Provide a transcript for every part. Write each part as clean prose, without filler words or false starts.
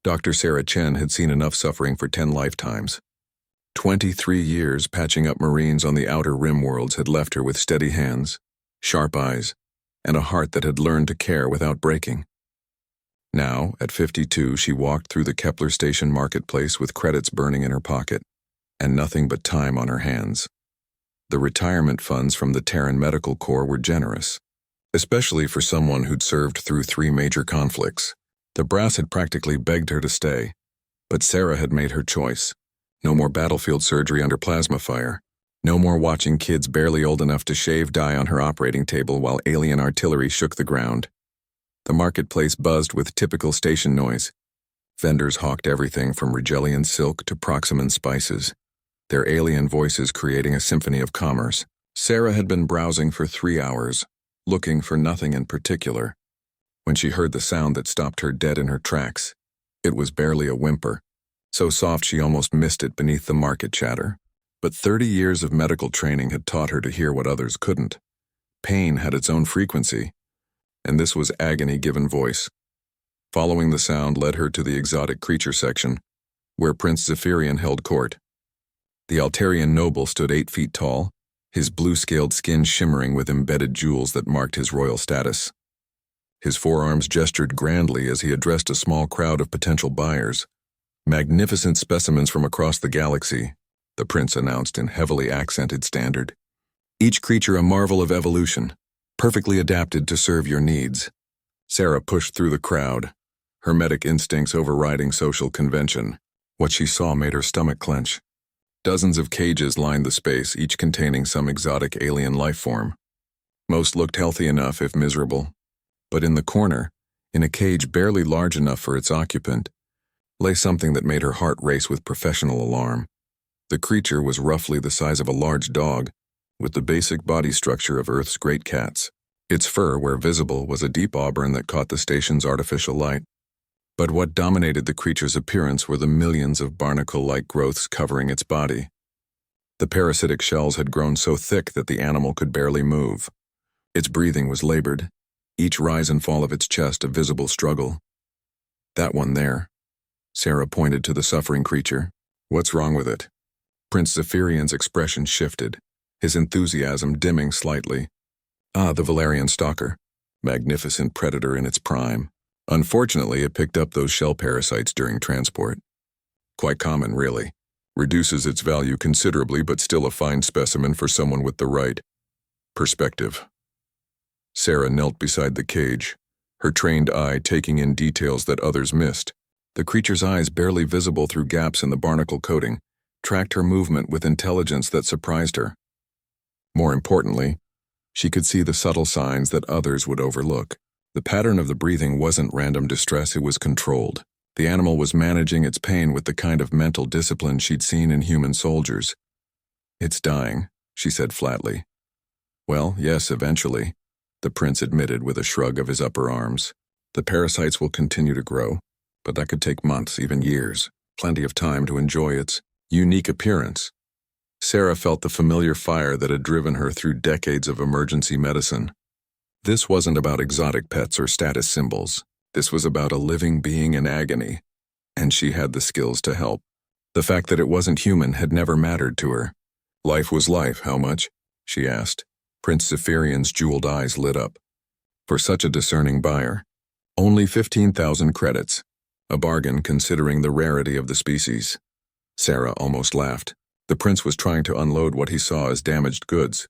Dr. Sarah Chen had seen enough suffering for 10 lifetimes. 23 years patching up Marines on the outer rim worlds had left her with steady hands, sharp eyes, and a heart that had learned to care without breaking. Now, at 52, she walked through the Kepler Station marketplace with credits burning in her pocket, and nothing but time on her hands. The retirement funds from the Terran Medical Corps were generous, especially for someone who'd served through 3 major conflicts. The brass had practically begged her to stay, but Sarah had made her choice. No more battlefield surgery under plasma fire. No more watching kids barely old enough to shave die on her operating table while alien artillery shook the ground. The marketplace buzzed with typical station noise. Vendors hawked everything from Rigelian silk to Proximan spices, their alien voices creating a symphony of commerce. Sarah had been browsing for 3 hours, looking for nothing in particular, when she heard the sound that stopped her dead in her tracks. It was barely a whimper, so soft she almost missed it beneath the market chatter. But 30 years of medical training had taught her to hear what others couldn't. Pain had its own frequency, and this was agony given voice. Following the sound led her to the exotic creature section, where Prince Zephyrian held court. The Altarian noble stood 8 feet tall, his blue-scaled skin shimmering with embedded jewels that marked his royal status. His forearms gestured grandly as he addressed a small crowd of potential buyers. Magnificent specimens from across the galaxy, the prince announced in heavily accented standard. Each creature a marvel of evolution, perfectly adapted to serve your needs. Sarah pushed through the crowd, hermetic instincts overriding social convention. What she saw made her stomach clench. Dozens of cages lined the space, each containing some exotic alien life form. Most looked healthy enough, if miserable. But in the corner, in a cage barely large enough for its occupant, lay something that made her heart race with professional alarm. The creature was roughly the size of a large dog, with the basic body structure of Earth's great cats. Its fur, where visible, was a deep auburn that caught the station's artificial light. But what dominated the creature's appearance were the millions of barnacle-like growths covering its body. The parasitic shells had grown so thick that the animal could barely move. Its breathing was labored, each rise and fall of its chest a visible struggle. That one there. Sarah pointed to the suffering creature. What's wrong with it? Prince Zephyrian's expression shifted, his enthusiasm dimming slightly. The Valerian stalker. Magnificent predator in its prime. Unfortunately, it picked up those shell parasites during transport. Quite common, really. Reduces its value considerably, but still a fine specimen for someone with the right perspective. Sarah knelt beside the cage, her trained eye taking in details that others missed. The creature's eyes, barely visible through gaps in the barnacle coating, tracked her movement with intelligence that surprised her. More importantly, she could see the subtle signs that others would overlook. The pattern of the breathing wasn't random distress, it was controlled. The animal was managing its pain with the kind of mental discipline she'd seen in human soldiers. It's dying, she said flatly. Well, yes, eventually, the prince admitted with a shrug of his upper arms. The parasites will continue to grow, but that could take months, even years. Plenty of time to enjoy its unique appearance. Sarah felt the familiar fire that had driven her through decades of emergency medicine. This wasn't about exotic pets or status symbols. This was about a living being in agony, and she had the skills to help. The fact that it wasn't human had never mattered to her. Life was life, how much? She asked. Prince Zephyrian's jeweled eyes lit up. For such a discerning buyer, only 15,000 credits, a bargain considering the rarity of the species. Sarah almost laughed. The prince was trying to unload what he saw as damaged goods,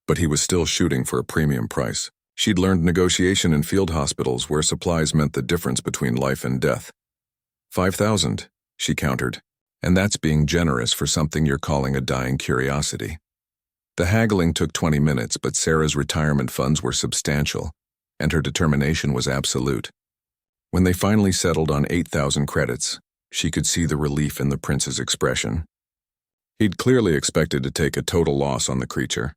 but he was still shooting for a premium price. She'd learned negotiation in field hospitals where supplies meant the difference between life and death. 5,000, she countered, and that's being generous for something you're calling a dying curiosity. The haggling took 20 minutes, but Sarah's retirement funds were substantial, and her determination was absolute. When they finally settled on 8,000 credits, she could see the relief in the prince's expression. He'd clearly expected to take a total loss on the creature.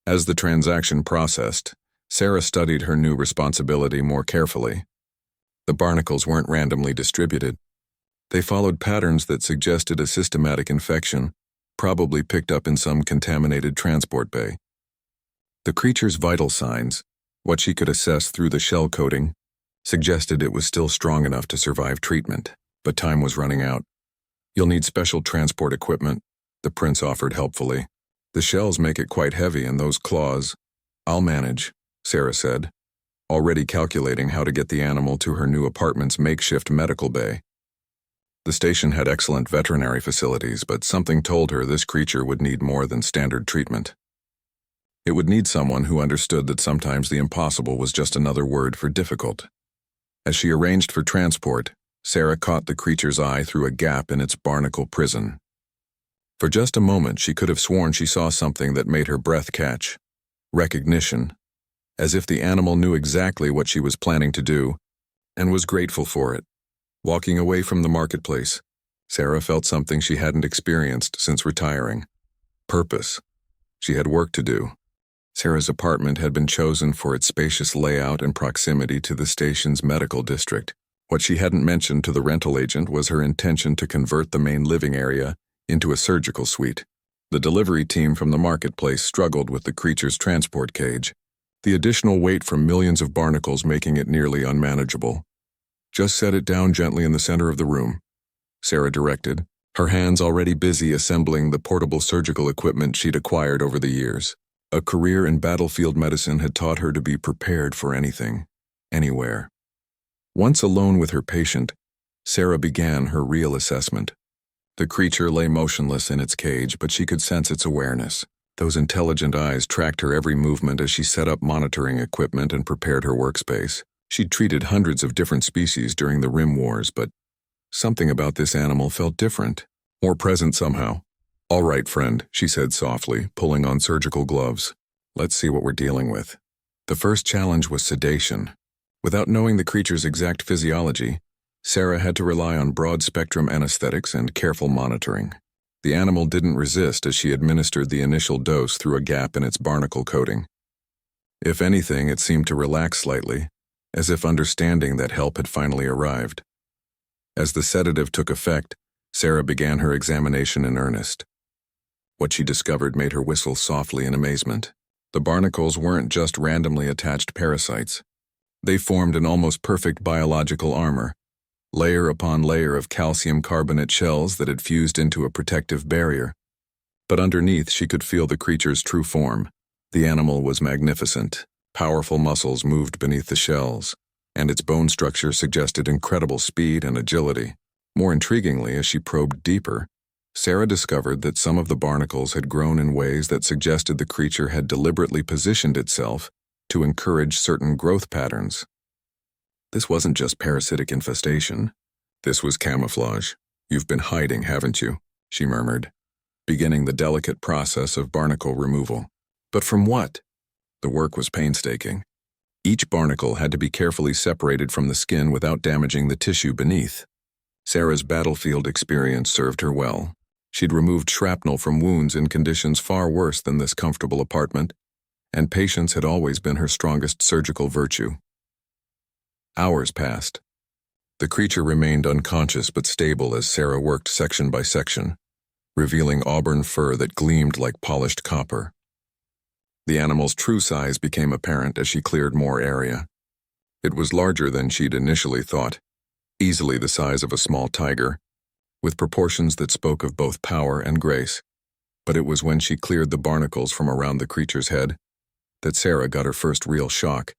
As the transaction processed, Sarah studied her new responsibility more carefully. The barnacles weren't randomly distributed. They followed patterns that suggested a systematic infection, probably picked up in some contaminated transport bay. The creature's vital signs, what she could assess through the shell coating, suggested it was still strong enough to survive treatment. but time was running out. "You'll need special transport equipment," the prince offered helpfully. "The shells make it quite heavy, and those claws—" "I'll manage," Sarah said, already calculating how to get the animal to her new apartment's makeshift medical bay. The station had excellent veterinary facilities, but something told her this creature would need more than standard treatment. It would need someone who understood that sometimes the impossible was just another word for difficult. As she arranged for transport, Sarah caught the creature's eye through a gap in its barnacle prison. For just a moment, she could have sworn she saw something that made her breath catch. Recognition, as if the animal knew exactly what she was planning to do, and was grateful for it. Walking away from the marketplace, Sarah felt something she hadn't experienced since retiring. Purpose. She had work to do. Sarah's apartment had been chosen for its spacious layout and proximity to the station's medical district. What she hadn't mentioned to the rental agent was her intention to convert the main living area into a surgical suite. The delivery team from the marketplace struggled with the creature's transport cage, the additional weight from millions of barnacles making it nearly unmanageable. "Just set it down gently in the center of the room," Sarah directed, her hands already busy assembling the portable surgical equipment she'd acquired over the years. A career in battlefield medicine had taught her to be prepared for anything, anywhere. Once alone with her patient, Sarah began her real assessment. The creature lay motionless in its cage, but she could sense its awareness. Those intelligent eyes tracked her every movement as she set up monitoring equipment and prepared her workspace. She'd treated hundreds of different species during the Rim Wars, but something about this animal felt different, more present somehow. "All right, friend," she said softly, pulling on surgical gloves. "Let's see what we're dealing with." The first challenge was sedation. Without knowing the creature's exact physiology, Sarah had to rely on broad-spectrum anesthetics and careful monitoring. The animal didn't resist as she administered the initial dose through a gap in its barnacle coating. If anything, it seemed to relax slightly, as if understanding that help had finally arrived. As the sedative took effect, Sarah began her examination in earnest. What she discovered made her whistle softly in amazement. The barnacles weren't just randomly attached parasites. They formed an almost perfect biological armor, layer upon layer of calcium carbonate shells that had fused into a protective barrier. But underneath, she could feel the creature's true form. The animal was magnificent. Powerful muscles moved beneath the shells, and its bone structure suggested incredible speed and agility. More intriguingly, as she probed deeper, Sarah discovered that some of the barnacles had grown in ways that suggested the creature had deliberately positioned itself to encourage certain growth patterns. This wasn't just parasitic infestation. This was camouflage. "You've been hiding, haven't you?" she murmured, beginning the delicate process of barnacle removal. But from what? The work was painstaking. Each barnacle had to be carefully separated from the skin without damaging the tissue beneath. Sarah's battlefield experience served her well. She'd removed shrapnel from wounds in conditions far worse than this comfortable apartment, and patience had always been her strongest surgical virtue. Hours passed. The creature remained unconscious but stable as Sarah worked section by section, revealing auburn fur that gleamed like polished copper. The animal's true size became apparent as she cleared more area. It was larger than she'd initially thought, easily the size of a small tiger, with proportions that spoke of both power and grace. But it was when she cleared the barnacles from around the creature's head that Sarah got her first real shock.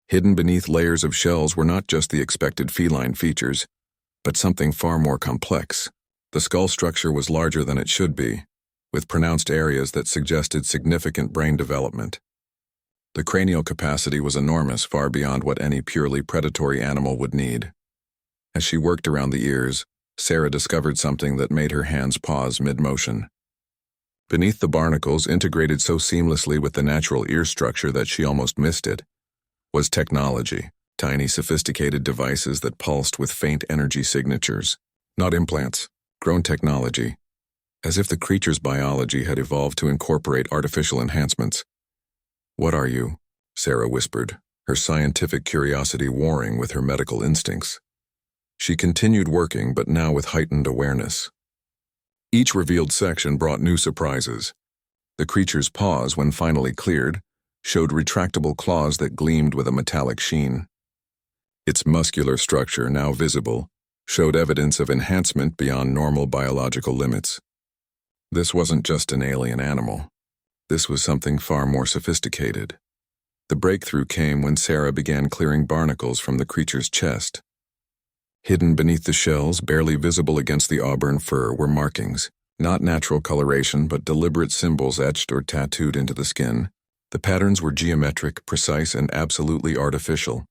Hidden beneath layers of shells were not just the expected feline features, but something far more complex. The skull structure was larger than it should be, with pronounced areas that suggested significant brain development. The cranial capacity was enormous, far beyond what any purely predatory animal would need. As she worked around the ears, Sarah discovered something that made her hands pause mid-motion. Beneath the barnacles, integrated so seamlessly with the natural ear structure that she almost missed it, was technology, tiny sophisticated devices that pulsed with faint energy signatures. Not implants, grown technology, as if the creature's biology had evolved to incorporate artificial enhancements. "What are you?" Sarah whispered, her scientific curiosity warring with her medical instincts. She continued working, but now with heightened awareness. Each revealed section brought new surprises. The creature's paws, when finally cleared, showed retractable claws that gleamed with a metallic sheen. Its muscular structure, now visible, showed evidence of enhancement beyond normal biological limits. This wasn't just an alien animal. This was something far more sophisticated. The breakthrough came when Sarah began clearing barnacles from the creature's chest. Hidden beneath the shells, barely visible against the auburn fur, were markings, not natural coloration but deliberate symbols etched or tattooed into the skin. The patterns were geometric, precise, and absolutely artificial.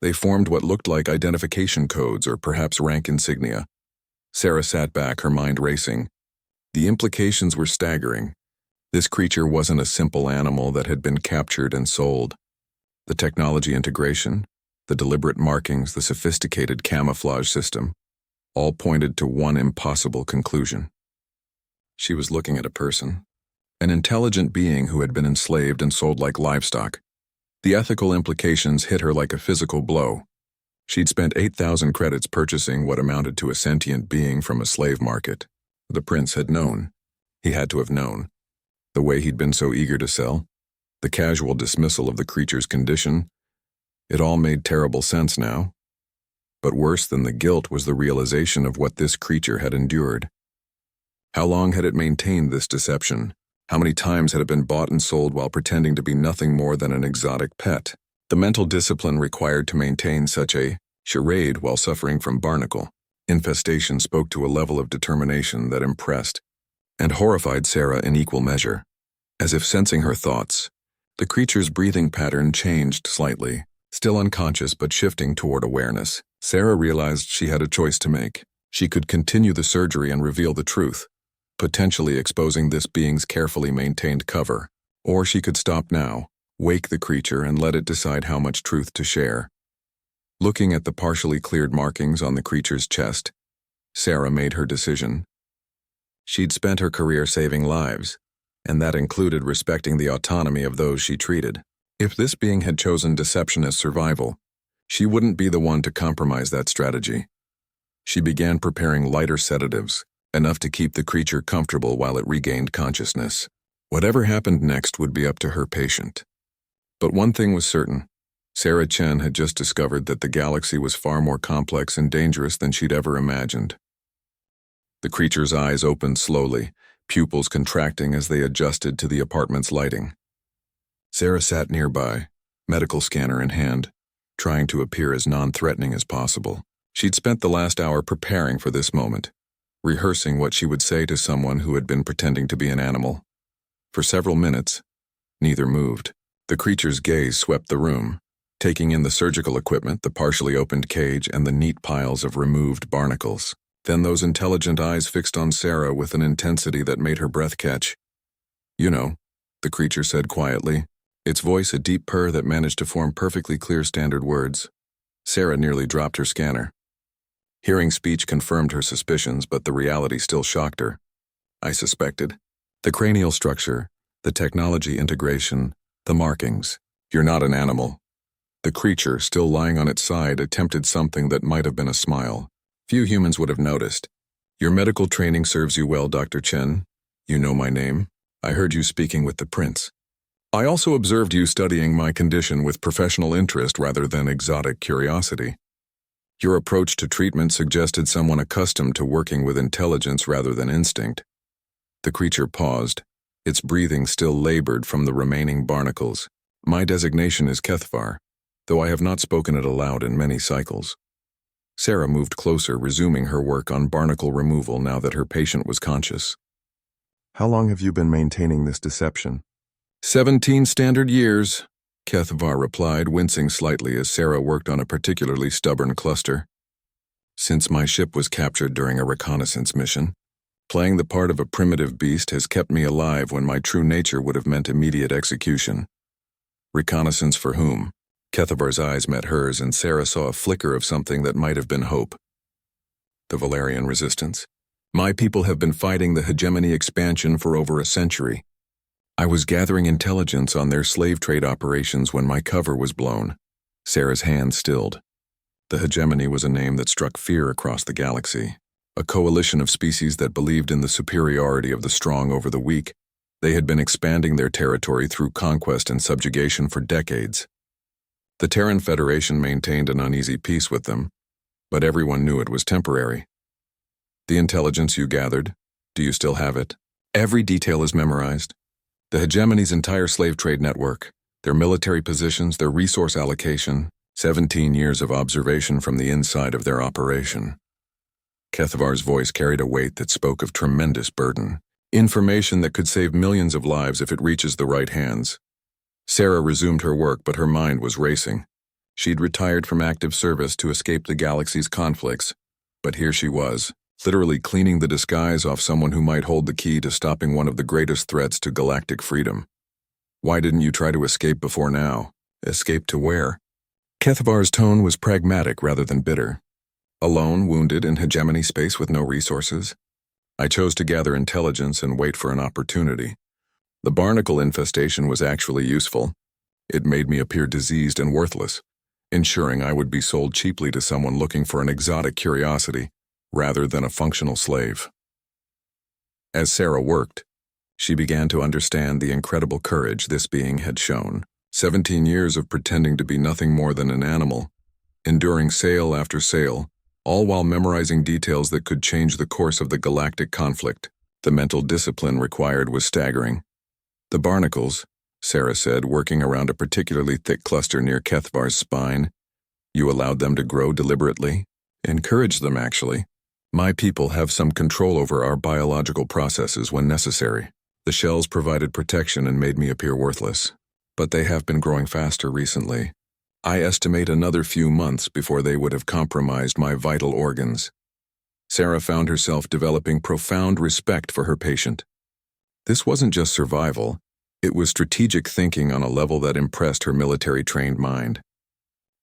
They formed what looked like identification codes or perhaps rank insignia. Sarah sat back, her mind racing. The implications were staggering. This creature wasn't a simple animal that had been captured and sold. The technology integration, the deliberate markings, the sophisticated camouflage system, all pointed to one impossible conclusion. She was looking at a person, an intelligent being who had been enslaved and sold like livestock. The ethical implications hit her like a physical blow. She'd spent 8,000 credits purchasing what amounted to a sentient being from a slave market. The prince had known. He had to have known. The way he'd been so eager to sell, the casual dismissal of the creature's condition, it all made terrible sense now. But worse than the guilt was the realization of what this creature had endured. How long had it maintained this deception? How many times had it been bought and sold while pretending to be nothing more than an exotic pet? The mental discipline required to maintain such a charade while suffering from barnacle infestation spoke to a level of determination that impressed and horrified Sarah in equal measure. As if sensing her thoughts, the creature's breathing pattern changed slightly, still unconscious but shifting toward awareness. Sarah realized she had a choice to make. She could continue the surgery and reveal the truth, potentially exposing this being's carefully maintained cover, or she could stop now, wake the creature and let it decide how much truth to share. Looking at the partially cleared markings on the creature's chest, Sarah made her decision. She'd spent her career saving lives, and that included respecting the autonomy of those she treated. If this being had chosen deception as survival, she wouldn't be the one to compromise that strategy. She began preparing lighter sedatives, enough to keep the creature comfortable while it regained consciousness. Whatever happened next would be up to her patient. But one thing was certain. Sarah Chen had just discovered that the galaxy was far more complex and dangerous than she'd ever imagined. The creature's eyes opened slowly, pupils contracting as they adjusted to the apartment's lighting. Sarah sat nearby, medical scanner in hand, trying to appear as non-threatening as possible. She'd spent the last hour preparing for this moment, rehearsing what she would say to someone who had been pretending to be an animal. For several minutes, neither moved. The creature's gaze swept the room, taking in the surgical equipment, the partially opened cage, and the neat piles of removed barnacles. Then those intelligent eyes fixed on Sarah with an intensity that made her breath catch. "You know," the creature said quietly, its voice a deep purr that managed to form perfectly clear standard words. Sarah nearly dropped her scanner. Hearing speech confirmed her suspicions, but the reality still shocked her. "I suspected. The cranial structure, the technology integration, the markings. You're not an animal." The creature, still lying on its side, attempted something that might have been a smile. Few humans would have noticed. "Your medical training serves you well, Dr. Chen. You know my name. I heard you speaking with the prince. I also observed you studying my condition with professional interest rather than exotic curiosity. Your approach to treatment suggested someone accustomed to working with intelligence rather than instinct." The creature paused, its breathing still labored from the remaining barnacles. "My designation is Kethvar, though I have not spoken it aloud in many cycles." Sarah moved closer, resuming her work on barnacle removal now that her patient was conscious. "How long have you been maintaining this deception?" 17 standard years, Kethvar replied, wincing slightly as Sarah worked on a particularly stubborn cluster. "Since my ship was captured during a reconnaissance mission, playing the part of a primitive beast has kept me alive when my true nature would have meant immediate execution." "Reconnaissance for whom?" Kethavar's eyes met hers, and Sarah saw a flicker of something that might have been hope. "The Valerian resistance. My people have been fighting the hegemony expansion for over a century. I was gathering intelligence on their slave trade operations when my cover was blown." Sarah's hand stilled. The hegemony was a name that struck fear across the galaxy. A coalition of species that believed in the superiority of the strong over the weak. They had been expanding their territory through conquest and subjugation for decades. The Terran Federation maintained an uneasy peace with them, but everyone knew it was temporary. The intelligence you gathered, do you still have it? Every detail is memorized. The hegemony's entire slave trade network, their military positions, their resource allocation, 17 years of observation from the inside of their operation. Kethavar's voice carried a weight that spoke of tremendous burden. Information that could save millions of lives if it reaches the right hands. Sarah resumed her work, but her mind was racing. She'd retired from active service to escape the galaxy's conflicts, but here she was, literally cleaning the disguise off someone who might hold the key to stopping one of the greatest threats to galactic freedom. Why didn't you try to escape before now? Escape to where? Kethavar's tone was pragmatic rather than bitter. Alone, wounded in hegemony space with no resources? I chose to gather intelligence and wait for an opportunity. The barnacle infestation was actually useful. It made me appear diseased and worthless, ensuring I would be sold cheaply to someone looking for an exotic curiosity, rather than a functional slave. As Sarah worked, she began to understand the incredible courage this being had shown. 17 years of pretending to be nothing more than an animal, enduring sale after sale, all while memorizing details that could change the course of the galactic conflict. The mental discipline required was staggering. The barnacles, Sarah said, working around a particularly thick cluster near Kethavar's spine. You allowed them to grow deliberately? Encouraged them, actually. My people have some control over our biological processes when necessary. The shells provided protection and made me appear worthless. But they have been growing faster recently. I estimate another few months before they would have compromised my vital organs. Sarah found herself developing profound respect for her patient. This wasn't just survival, it was strategic thinking on a level that impressed her military-trained mind.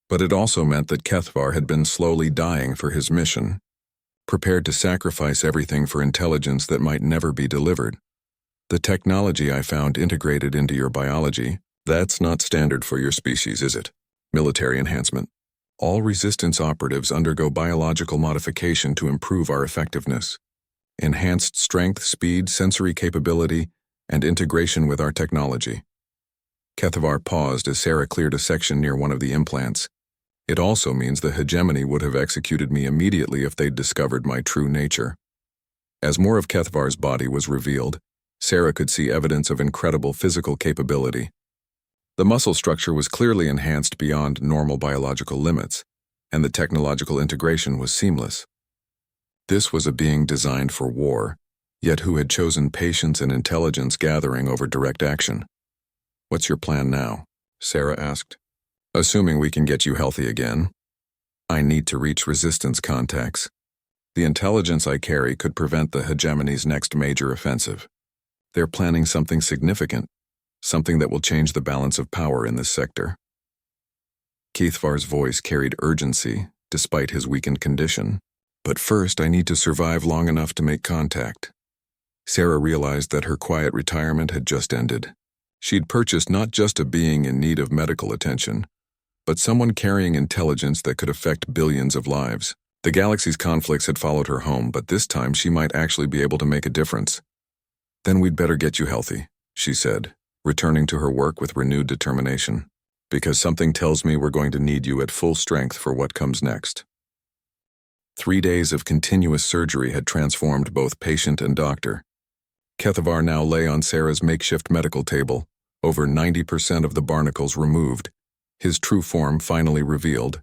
But it also meant that Kethavar had been slowly dying for his mission, prepared to sacrifice everything for intelligence that might never be delivered. The technology I found integrated into your biology, that's not standard for your species, is it? Military enhancement. All resistance operatives undergo biological modification to improve our effectiveness. Enhanced strength, speed, sensory capability, and integration with our technology. Kethavar paused as Sarah cleared a section near one of the implants. It also means the hegemony would have executed me immediately if they'd discovered my true nature. As more of Kethavar's body was revealed, Sarah could see evidence of incredible physical capability. The muscle structure was clearly enhanced beyond normal biological limits, and the technological integration was seamless. This was a being designed for war, yet who had chosen patience and intelligence gathering over direct action. What's your plan now? Sarah asked. Assuming we can get you healthy again. I need to reach resistance contacts. The intelligence I carry could prevent the hegemony's next major offensive. They're planning something significant. Something that will change the balance of power in this sector. Kethavar's voice carried urgency, despite his weakened condition. But first, I need to survive long enough to make contact. Sarah realized that her quiet retirement had just ended. She'd purchased not just a being in need of medical attention, but someone carrying intelligence that could affect billions of lives. The galaxy's conflicts had followed her home, but this time she might actually be able to make a difference. Then we'd better get you healthy, she said, returning to her work with renewed determination, because something tells me we're going to need you at full strength for what comes next. 3 days of continuous surgery had transformed both patient and doctor. Kethavar now lay on Sarah's makeshift medical table, over 90% of the barnacles removed, his true form finally revealed.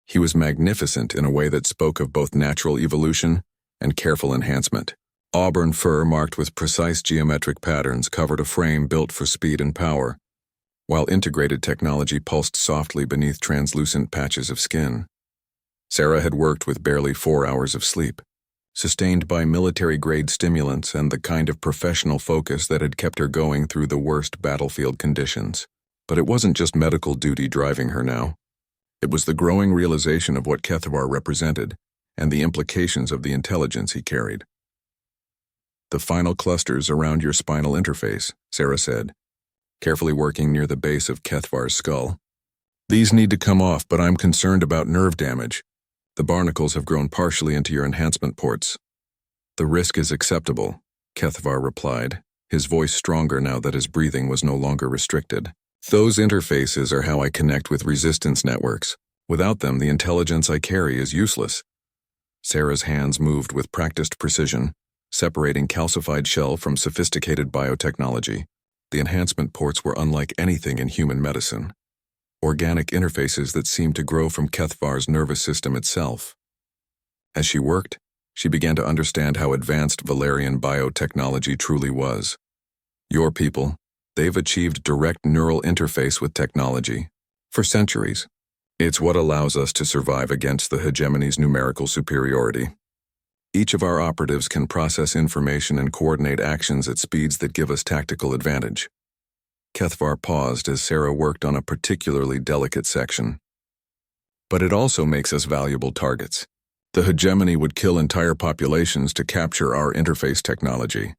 He was magnificent in a way that spoke of both natural evolution and careful enhancement. Auburn fur marked with precise geometric patterns covered a frame built for speed and power, while integrated technology pulsed softly beneath translucent patches of skin. Sarah had worked with barely 4 hours of sleep, sustained by military-grade stimulants and the kind of professional focus that had kept her going through the worst battlefield conditions. But it wasn't just medical duty driving her now. It was the growing realization of what Kethavar represented and the implications of the intelligence he carried. The final clusters around your spinal interface, Sarah said, carefully working near the base of Kethavar's skull. These need to come off, but I'm concerned about nerve damage. The barnacles have grown partially into your enhancement ports. The risk is acceptable, Kethavar replied, his voice stronger now that his breathing was no longer restricted. Those interfaces are how I connect with resistance networks. Without them, the intelligence I carry is useless. Sarah's hands moved with practiced precision, separating calcified shell from sophisticated biotechnology. The enhancement ports were unlike anything in human medicine. Organic interfaces that seemed to grow from Kethvar's nervous system itself. As she worked, she began to understand how advanced Valerian biotechnology truly was. Your people, they've achieved direct neural interface with technology. For centuries. It's what allows us to survive against the hegemony's numerical superiority. Each of our operatives can process information and coordinate actions at speeds that give us tactical advantage. Kethvar paused as Sarah worked on a particularly delicate section. But it also makes us valuable targets. The hegemony would kill entire populations to capture our interface technology.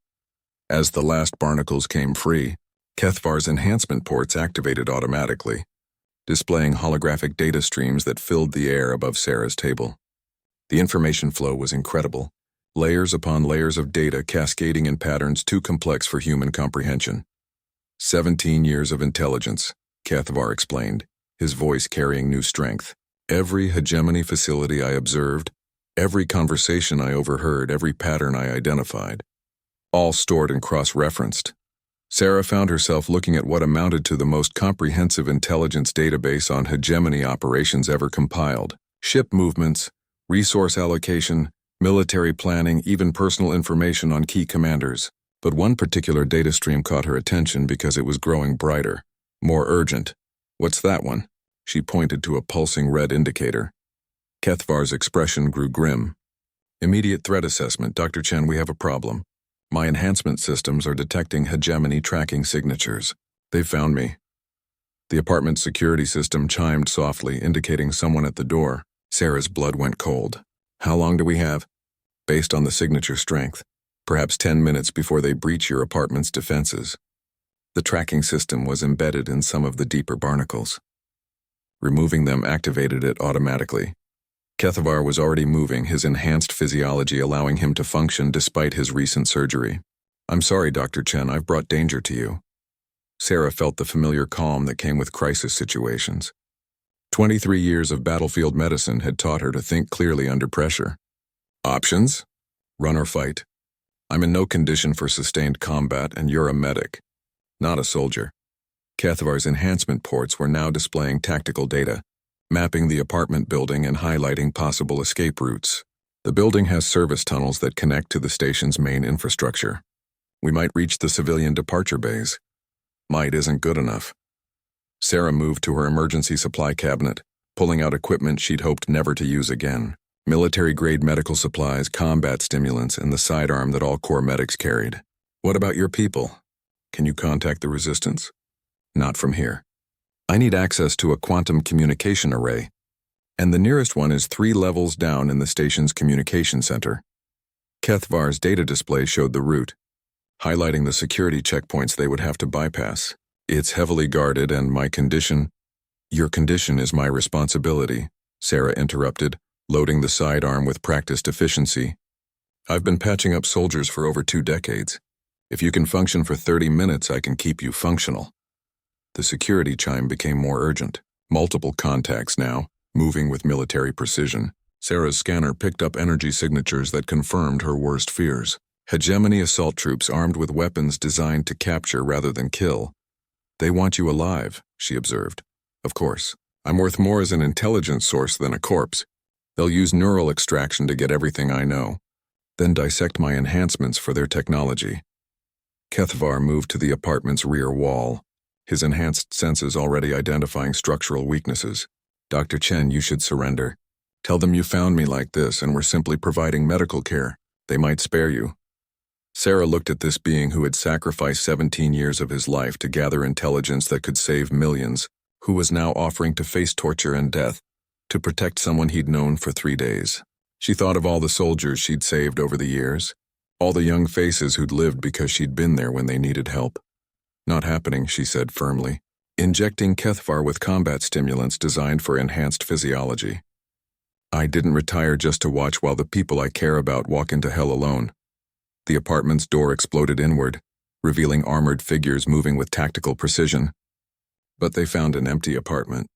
As the last barnacles came free, Kethvar's enhancement ports activated automatically, displaying holographic data streams that filled the air above Sarah's table. The information flow was incredible, layers upon layers of data cascading in patterns too complex for human comprehension. 17 years of intelligence, Kethvar explained, his voice carrying new strength. Every hegemony facility I observed, every conversation I overheard, every pattern I identified, all stored and cross-referenced. Sarah found herself looking at what amounted to the most comprehensive intelligence database on hegemony operations ever compiled. Ship movements, resource allocation, military planning, even personal information on key commanders. But one particular data stream caught her attention because it was growing brighter, more urgent. What's that one? She pointed to a pulsing red indicator. Kethvar's expression grew grim. Immediate threat assessment. Dr. Chen, we have a problem. My enhancement systems are detecting hegemony tracking signatures. They've found me. The apartment's security system chimed softly, indicating someone at the door. Sarah's blood went cold. How long do we have? Based on the signature strength, perhaps 10 minutes before they breach your apartment's defenses. The tracking system was embedded in some of the deeper barnacles. Removing them activated it automatically. Kethvar was already moving, his enhanced physiology allowing him to function despite his recent surgery. I'm sorry, Dr. Chen, I've brought danger to you. Sarah felt the familiar calm that came with crisis situations. 23 years of battlefield medicine had taught her to think clearly under pressure. Options? Run or fight. I'm in no condition for sustained combat, and you're a medic, not a soldier. Kethvar's enhancement ports were now displaying tactical data, mapping the apartment building and highlighting possible escape routes. The building has service tunnels that connect to the station's main infrastructure. We might reach the civilian departure bays. Might isn't good enough. Sarah moved to her emergency supply cabinet, pulling out equipment she'd hoped never to use again. Military-grade medical supplies, combat stimulants, and the sidearm that all Corps medics carried. What about your people? Can you contact the resistance? Not from here. I need access to a quantum communication array, and the nearest one is 3 levels down in the station's communication center. Kethvar's data display showed the route, highlighting the security checkpoints they would have to bypass. It's heavily guarded and my condition— Your condition is my responsibility, Sarah interrupted, loading the sidearm with practiced efficiency. I've been patching up soldiers for over 2 decades. If you can function for 30 minutes, I can keep you functional. The security chime became more urgent. Multiple contacts now, moving with military precision. Sarah's scanner picked up energy signatures that confirmed her worst fears. Hegemony assault troops armed with weapons designed to capture rather than kill. They want you alive, she observed. Of course, I'm worth more as an intelligence source than a corpse. They'll use neural extraction to get everything I know, then dissect my enhancements for their technology. Kethvar moved to the apartment's rear wall, his enhanced senses already identifying structural weaknesses. Dr. Chen, you should surrender. Tell them you found me like this and we're simply providing medical care. They might spare you. Sarah looked at this being who had sacrificed 17 years of his life to gather intelligence that could save millions, who was now offering to face torture and death to protect someone he'd known for 3 days. She thought of all the soldiers she'd saved over the years, all the young faces who'd lived because she'd been there when they needed help. Not happening, she said firmly, injecting Kethvar with combat stimulants designed for enhanced physiology. I didn't retire just to watch while the people I care about walk into hell alone. The apartment's door exploded inward, revealing armored figures moving with tactical precision. But they found an empty apartment.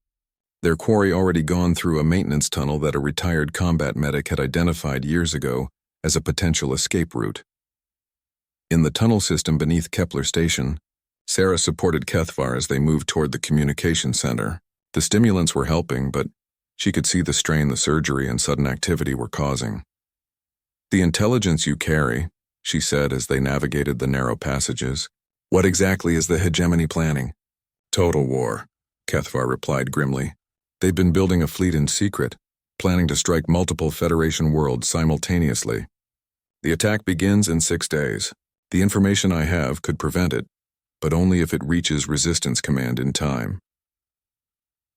Their quarry already gone through a maintenance tunnel that a retired combat medic had identified years ago as a potential escape route. In the tunnel system beneath Kepler Station, Sarah supported Kethvar as they moved toward the communication center. The stimulants were helping, but she could see the strain the surgery and sudden activity were causing. "The intelligence you carry," she said as they navigated the narrow passages. "What exactly is the hegemony planning?" "Total war," Kethvar replied grimly. "They've been building a fleet in secret, planning to strike multiple Federation worlds simultaneously. The attack begins in 6 days. The information I have could prevent it, but only if it reaches Resistance Command in time."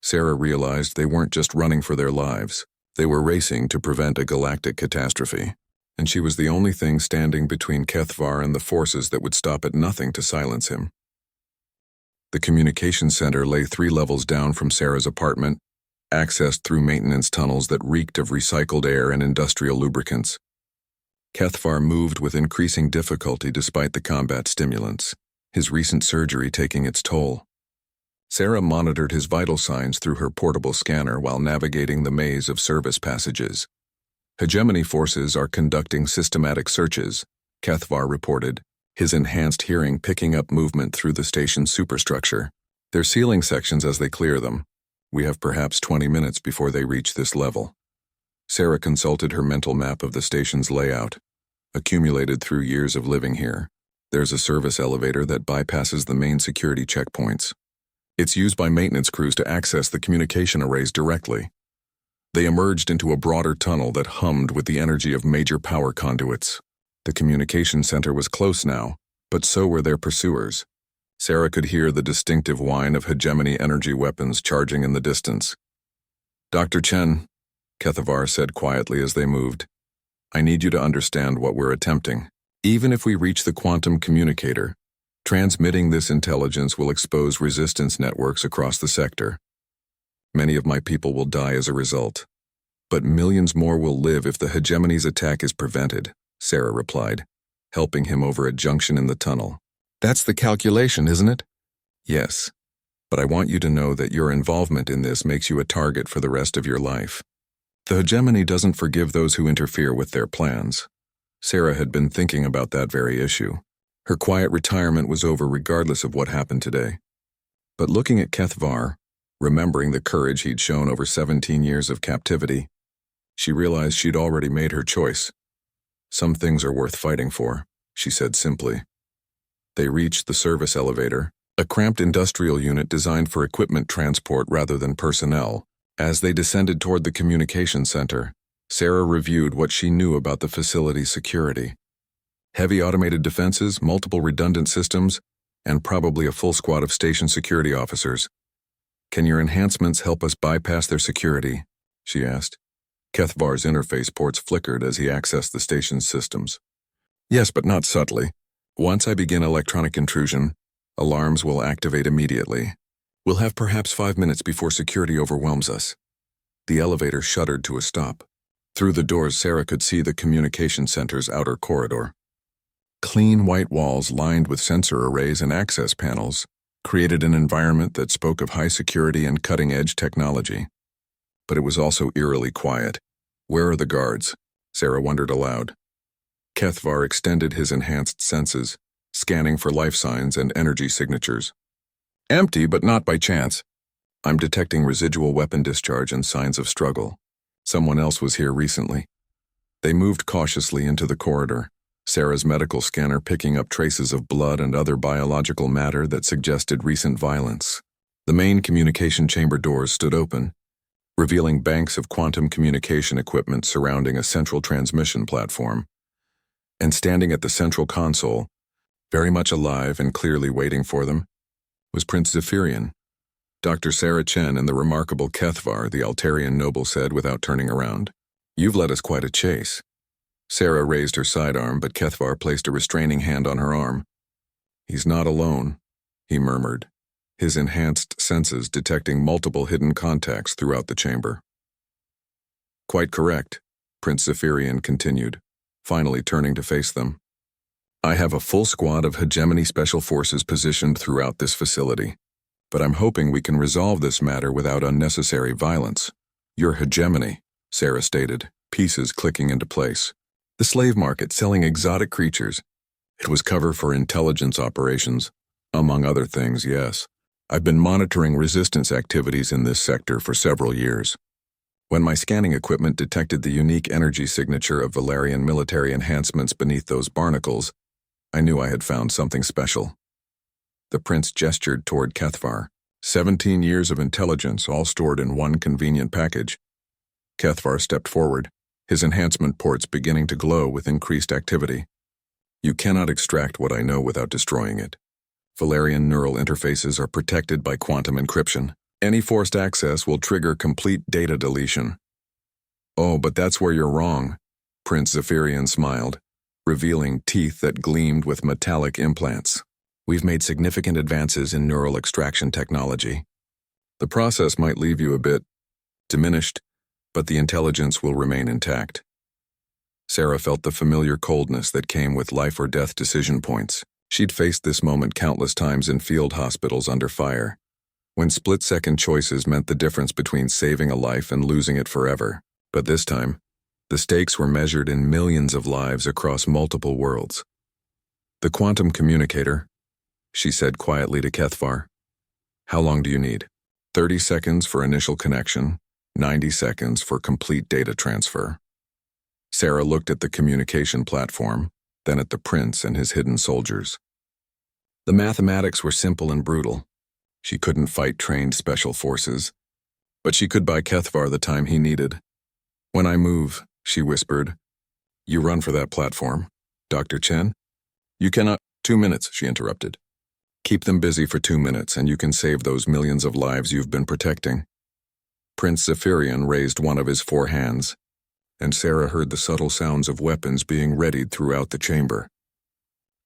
Sarah realized they weren't just running for their lives. They were racing to prevent a galactic catastrophe, and she was the only thing standing between Kethvar and the forces that would stop at nothing to silence him. The communication center lay 3 levels down from Sarah's apartment, accessed through maintenance tunnels that reeked of recycled air and industrial lubricants. Kethvar moved with increasing difficulty despite the combat stimulants, his recent surgery taking its toll. Sarah monitored his vital signs through her portable scanner while navigating the maze of service passages. "Hegemony forces are conducting systematic searches," Kethvar reported, his enhanced hearing picking up movement through the station's superstructure. "They're sealing sections as they clear them. We have perhaps 20 minutes before they reach this level." Sarah consulted her mental map of the station's layout, accumulated through years of living here. There's a service elevator that bypasses the main security checkpoints. It's used by maintenance crews to access the communication arrays directly. They emerged into a broader tunnel that hummed with the energy of major power conduits. The communication center was close now, but so were their pursuers. Sarah could hear the distinctive whine of hegemony energy weapons charging in the distance. "Dr. Chen," Kethvar said quietly as they moved, "I need you to understand what we're attempting. Even if we reach the quantum communicator, transmitting this intelligence will expose resistance networks across the sector. Many of my people will die as a result, but millions more will live if the hegemony's attack is prevented," Sarah replied, helping him over a junction in the tunnel. "That's the calculation, isn't it?" "Yes, but I want you to know that your involvement in this makes you a target for the rest of your life. The hegemony doesn't forgive those who interfere with their plans." Sarah had been thinking about that very issue. Her quiet retirement was over regardless of what happened today. But looking at Kethvar, remembering the courage he'd shown over 17 years of captivity, she realized she'd already made her choice. "Some things are worth fighting for," she said simply. They reached the service elevator, a cramped industrial unit designed for equipment transport rather than personnel. As they descended toward the communication center, Sarah reviewed what she knew about the facility's security. Heavy automated defenses, multiple redundant systems, and probably a full squad of station security officers. "Can your enhancements help us bypass their security?" she asked. Kethvar's interface ports flickered as he accessed the station's systems. "Yes, but not subtly. Once I begin electronic intrusion, alarms will activate immediately. We'll have perhaps 5 minutes before security overwhelms us." The elevator shuddered to a stop. Through the doors, Sarah could see the communication center's outer corridor. Clean white walls lined with sensor arrays and access panels created an environment that spoke of high security and cutting-edge technology. But it was also eerily quiet. "Where are the guards?" Sarah wondered aloud. Kethvar extended his enhanced senses, scanning for life signs and energy signatures. "Empty, but not by chance. I'm detecting residual weapon discharge and signs of struggle. Someone else was here recently." They moved cautiously into the corridor, Sarah's medical scanner picking up traces of blood and other biological matter that suggested recent violence. The main communication chamber doors stood open, revealing banks of quantum communication equipment surrounding a central transmission platform. And standing at the central console, very much alive and clearly waiting for them, was Prince Zephyrian. "Dr. Sarah Chen and the remarkable Kethvar," the Altarian noble said without turning around. "You've led us quite a chase." Sarah raised her sidearm, but Kethvar placed a restraining hand on her arm. "He's not alone," he murmured, his enhanced senses detecting multiple hidden contacts throughout the chamber. "Quite correct," Prince Zephyrian continued, finally turning to face them. "I have a full squad of hegemony special forces positioned throughout this facility. but I'm hoping we can resolve this matter without unnecessary violence. Your hegemony, Sarah stated, pieces clicking into place. The slave market selling exotic creatures. It was cover for intelligence operations. Among other things, yes. I've been monitoring resistance activities in this sector for several years. When my scanning equipment detected the unique energy signature of Valerian military enhancements beneath those barnacles, I knew I had found something special. The prince gestured toward Kethvar. 17 years of intelligence, all stored in one convenient package. Kethvar stepped forward, his enhancement ports beginning to glow with increased activity. You cannot extract what I know without destroying it. Valerian neural interfaces are protected by quantum encryption. Any forced access will trigger complete data deletion. Oh, but that's where you're wrong, Prince Zephyrian smiled, revealing teeth that gleamed with metallic implants. We've made significant advances in neural extraction technology. The process might leave you a bit diminished, but the intelligence will remain intact. Sarah felt the familiar coldness that came with life-or-death decision points. She'd faced this moment countless times in field hospitals under fire, when split-second choices meant the difference between saving a life and losing it forever. But this time, the stakes were measured in millions of lives across multiple worlds. The quantum communicator, she said quietly to Kethvar. How long do you need? 30 seconds for initial connection, 90 seconds for complete data transfer. Sarah looked at the communication platform, then at the prince and his hidden soldiers. The mathematics were simple and brutal. She couldn't fight trained special forces, but she could buy Kethvar the time he needed. When I move, she whispered, you run for that platform. Dr. Chen? You cannot. 2 minutes, she interrupted. Keep them busy for 2 minutes and you can save those millions of lives you've been protecting. Prince Zephyrian raised one of his 4 hands, and Sarah heard the subtle sounds of weapons being readied throughout the chamber.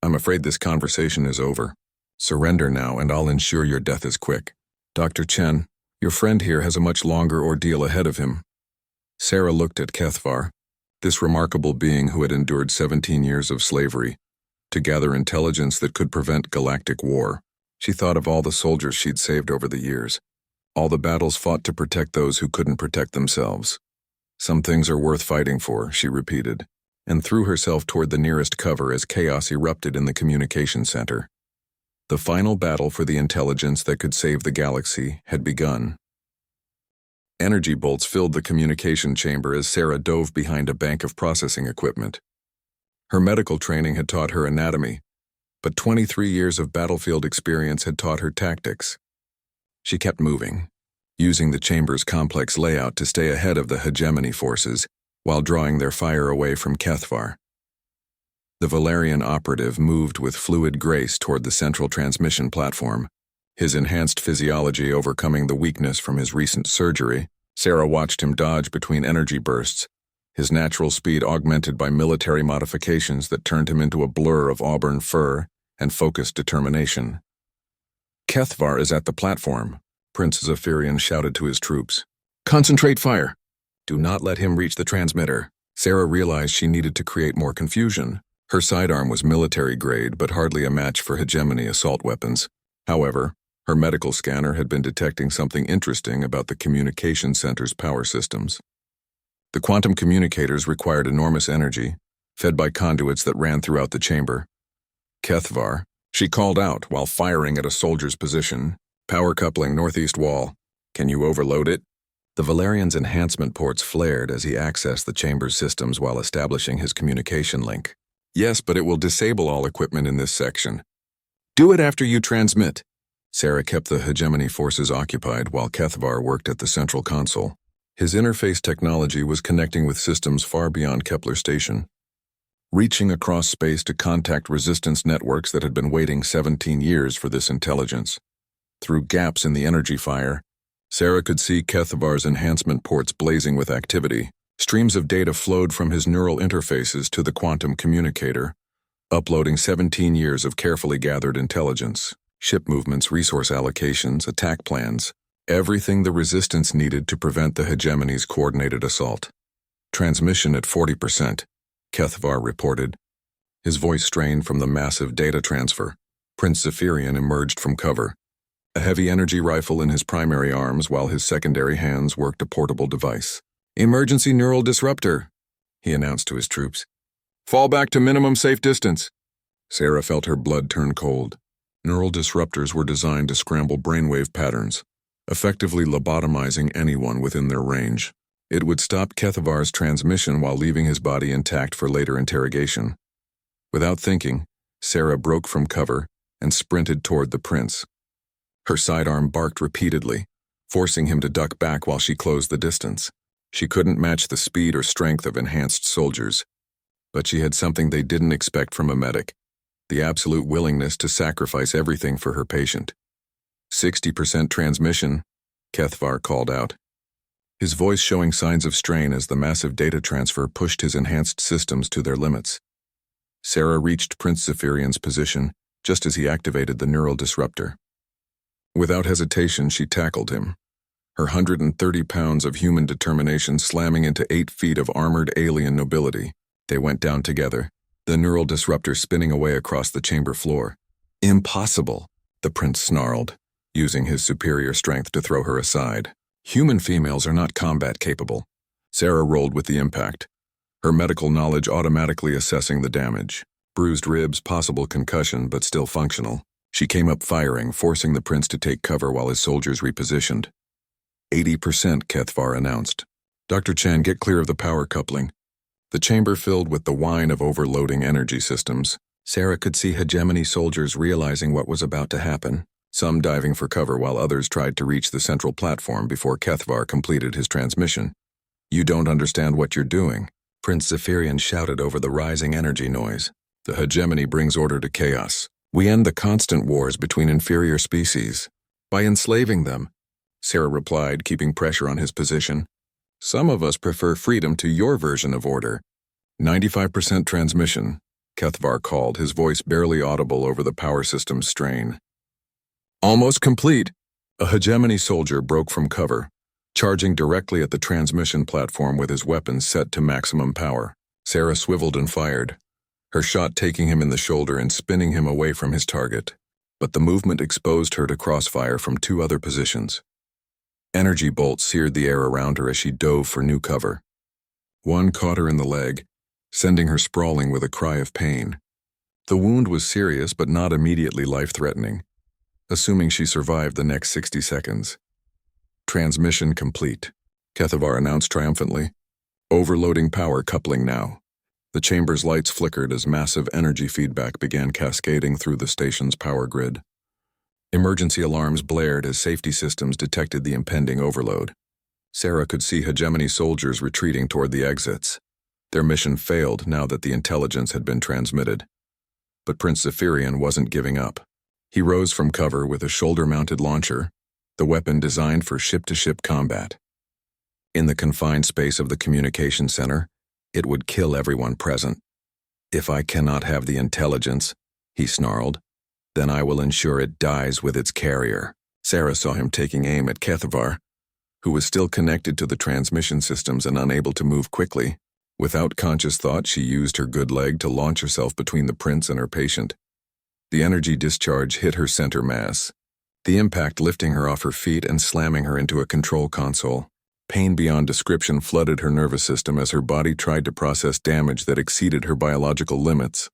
I'm afraid this conversation is over. Surrender now and I'll ensure your death is quick. Dr. Chen, your friend here has a much longer ordeal ahead of him. Sarah looked at Kethvar, this remarkable being who had endured 17 years of slavery, to gather intelligence that could prevent galactic war. She thought of all the soldiers she'd saved over the years, all the battles fought to protect those who couldn't protect themselves. Some things are worth fighting for, she repeated, and threw herself toward the nearest cover as chaos erupted in the communication center. The final battle for the intelligence that could save the galaxy had begun. Energy bolts filled the communication chamber as Sarah dove behind a bank of processing equipment. Her medical training had taught her anatomy, but 23 years of battlefield experience had taught her tactics. She kept moving, using the chamber's complex layout to stay ahead of the hegemony forces while drawing their fire away from Kethvar. The Valerian operative moved with fluid grace toward the central transmission platform, his enhanced physiology overcoming the weakness from his recent surgery. Sarah watched him dodge between energy bursts, his natural speed augmented by military modifications that turned him into a blur of auburn fur and focused determination. Kethvar is at the platform, Prince Zephyrian shouted to his troops. Concentrate fire. Do not let him reach the transmitter. Sarah realized she needed to create more confusion. Her sidearm was military grade, but hardly a match for hegemony assault weapons. However, her medical scanner had been detecting something interesting about the communication center's power systems. The quantum communicators required enormous energy, fed by conduits that ran throughout the chamber. Kethvar, she called out while firing at a soldier's position. Power coupling northeast wall. Can you overload it? The Valerian's enhancement ports flared as he accessed the chamber's systems while establishing his communication link. Yes, but it will disable all equipment in this section. Do it after you transmit. Sarah kept the hegemony forces occupied while Kethvar worked at the central console. His interface technology was connecting with systems far beyond Kepler Station, reaching across space to contact resistance networks that had been waiting 17 years for this intelligence. Through gaps in the energy fire, Sarah could see Kethvar's enhancement ports blazing with activity. Streams of data flowed from his neural interfaces to the quantum communicator, uploading 17 years of carefully gathered intelligence, ship movements, resource allocations, attack plans, everything the resistance needed to prevent the hegemony's coordinated assault. Transmission at 40%, Kethvar reported, his voice strained from the massive data transfer. Prince Zephyrian emerged from cover, a heavy energy rifle in his primary arms while his secondary hands worked a portable device. "Emergency neural disruptor," he announced to his troops. "Fall back to minimum safe distance." Sarah felt her blood turn cold. Neural disruptors were designed to scramble brainwave patterns, effectively lobotomizing anyone within their range. It would stop Kethavar's transmission while leaving his body intact for later interrogation. Without thinking, Sarah broke from cover and sprinted toward the prince. Her sidearm barked repeatedly, forcing him to duck back while she closed the distance. She couldn't match the speed or strength of enhanced soldiers, but she had something they didn't expect from a medic: the absolute willingness to sacrifice everything for her patient. 60% transmission, Kethavar called out, his voice showing signs of strain as the massive data transfer pushed his enhanced systems to their limits. Sarah reached Prince Zephyrian's position just as he activated the neural disruptor. Without hesitation, she tackled him, her 130 pounds of human determination slamming into 8 feet of armored alien nobility. They went down together, the neural disruptor spinning away across the chamber floor. "Impossible," the prince snarled, using his superior strength to throw her aside. "Human females are not combat capable." Sarah rolled with the impact, her medical knowledge automatically assessing the damage. Bruised ribs, possible concussion, but still functional. She came up firing, forcing the prince to take cover while his soldiers repositioned. 80%, Kethavar announced. "Dr. Chen, get clear of the power coupling." The chamber filled with the whine of overloading energy systems. Sarah could see hegemony soldiers realizing what was about to happen, some diving for cover while others tried to reach the central platform before Kethavar completed his transmission. "You don't understand what you're doing," Prince Zephyrian shouted over the rising energy noise. "The hegemony brings order to chaos. We end the constant wars between inferior species by enslaving them," Sarah replied, keeping pressure on his position. "Some of us prefer freedom to your version of order." 95% transmission, Kethavar called, his voice barely audible over the power system's strain. "Almost complete." A hegemony soldier broke from cover, charging directly at the transmission platform with his weapons set to maximum power. Sarah swiveled and fired, her shot taking him in the shoulder and spinning him away from his target. But the movement exposed her to crossfire from 2 other positions. Energy bolts seared the air around her as she dove for new cover. One caught her in the leg, sending her sprawling with a cry of pain. The wound was serious but not immediately life-threatening, assuming she survived the next 60 seconds. "Transmission complete," Kethavar announced triumphantly. "Overloading power coupling now." The chamber's lights flickered as massive energy feedback began cascading through the station's power grid. Emergency alarms blared as safety systems detected the impending overload. Sarah could see hegemony soldiers retreating toward the exits. Their mission failed now that the intelligence had been transmitted. But Prince Zephyrian wasn't giving up. He rose from cover with a shoulder-mounted launcher, the weapon designed for ship-to-ship combat. In the confined space of the communication center, it would kill everyone present. "If I cannot have the intelligence," he snarled, "then I will ensure it dies with its carrier." Sarah saw him taking aim at Kethavar, who was still connected to the transmission systems and unable to move quickly. Without conscious thought, she used her good leg to launch herself between the prince and her patient. The energy discharge hit her center mass, the impact lifting her off her feet and slamming her into a control console. Pain beyond description flooded her nervous system as her body tried to process damage that exceeded her biological limits.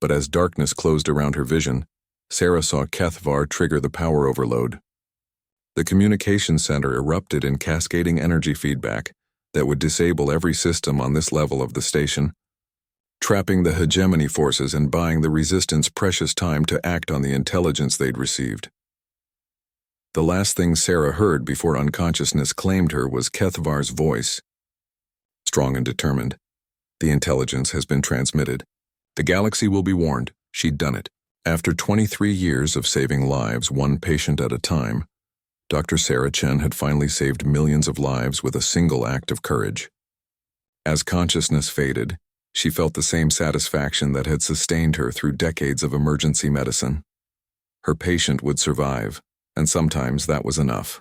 But as darkness closed around her vision, Sarah saw Kethavar trigger the power overload. The communication center erupted in cascading energy feedback that would disable every system on this level of the station, trapping the hegemony forces and buying the resistance precious time to act on the intelligence they'd received. The last thing Sarah heard before unconsciousness claimed her was Kethavar's voice. Strong and determined. "The intelligence has been transmitted. The galaxy will be warned. She'd done it." After 23 years of saving lives, one patient at a time, Dr. Sarah Chen had finally saved millions of lives with a single act of courage. As consciousness faded, she felt the same satisfaction that had sustained her through decades of emergency medicine. Her patient would survive, and sometimes that was enough.